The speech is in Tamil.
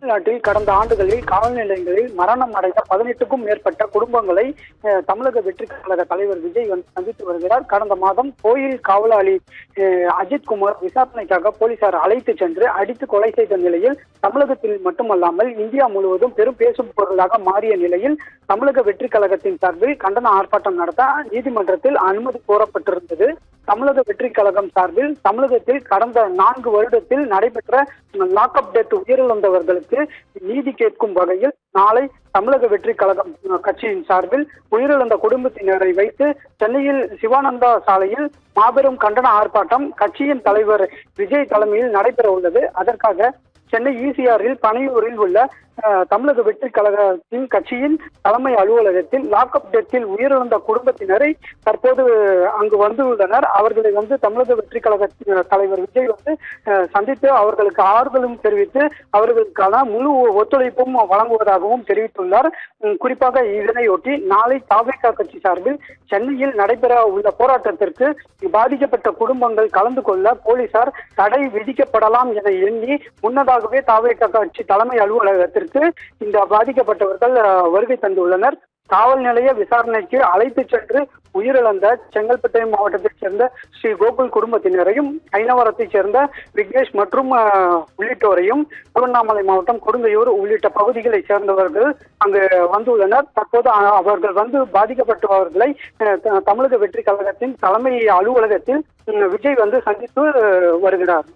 தமிழ்நாட்டில் கடந்த ஆண்டுகளில் காவல் நிலையங்களில் மரணம் அடைந்த 18க்கும் மேற்பட்ட குடும்பங்களை தமிழக வெற்றிக் கழக தலைவர் விஜய் சந்தித்து வருகிறார். கடந்த மாதம் கோயில் காவலாளி அஜித்குமார் விசாரணைக்காக போலீசார் அழைத்து சென்று அடித்து கொலை செய்த நிலையில் தமிழகத்தில் மட்டுமல்லாமல் இந்தியா முழுவதும் பெரும் பேசும் பொருளாக மாறிய நிலையில் தமிழக வெற்றிக் கழகத்தின் சார்பில் கண்டன ஆர்ப்பாட்டம் நடத்த நீதிமன்றத்தில் அனுமதி கோரப்பட்டிருந்தது. தமிழக வெற்றிக் கழகம் சார்பில் தமிழகத்தில் கடந்த 4 வருடத்தில் நடைபெற்ற லாக்அப் டெத் உயிரிழந்தவர்களுக்கு நீதி கேட்கும் வகையில் நாளை தமிழக வெற்றிக் கழகம் கட்சியின் சார்பில் உயிரிழந்த குடும்பத்தினரை வைத்து சென்னையில் சிவானந்தா சாலையில் மாபெரும் கண்டன ஆர்ப்பாட்டம் கட்சியின் தலைவர் விஜய் தலைமையில் நடைபெற உள்ளது. அதற்காக சென்னை ஈசிஆரில் பனையூரில் உள்ள தமிழக வெற்றிக் கழகத்தின் கட்சியின் தலைமை அலுவலகத்தில் லாக்அப் டெத்தில் உயிரிழந்த குடும்பத்தினரை தற்போது அங்கு வந்துள்ளனர். அவர்களை தமிழக வெற்றிக் கழக தலைவர் விஜய் சந்தித்து அவர்களுக்கு ஆறுதலும் தெரிவித்து அவர்களுக்கான முழு ஒத்துழைப்பும் வழங்குவதாகவும் தெரிவித்துள்ளார். குறிப்பாக இதனையொட்டி நாளை தாவேகா கட்சி சார்பில் சென்னையில் நடைபெற உள்ள போராட்டத்திற்கு பாதிக்கப்பட்ட குடும்பங்கள் கலந்து கொள்ள போலீசார் தடை விதிக்கப்படலாம் என எண்ணி முன்னதாகவே தாவேகா கட்சி தலைமை அலுவலகத்திற்கு இந்த பாதிக்கப்பட்டவர்கள் வருகை தந்துள்ளனர். காவல் நிலைய விசாரணைக்கு அழைத்து சென்று உயிரிழந்த செங்கல்பட்டு மாவட்டத்தைச் சேர்ந்த ஸ்ரீ கோகுல் குடும்பத்தினரையும் ஐனவரத்தைச் சேர்ந்த விக்னேஷ் மற்றும் உள்ளிட்டோரையும் திருவண்ணாமலை மாவட்டம் கொடுங்கையூர் உள்ளிட்ட பகுதிகளைச் சேர்ந்தவர்கள் அங்கு வந்துள்ளனர். தற்போது அவர்கள் பாதிக்கப்பட்டவர்களை தமிழக வெற்றிக் கழகத்தின் தலைமை அலுவலகத்தில் விஜய் சந்தித்து வருகிறார்.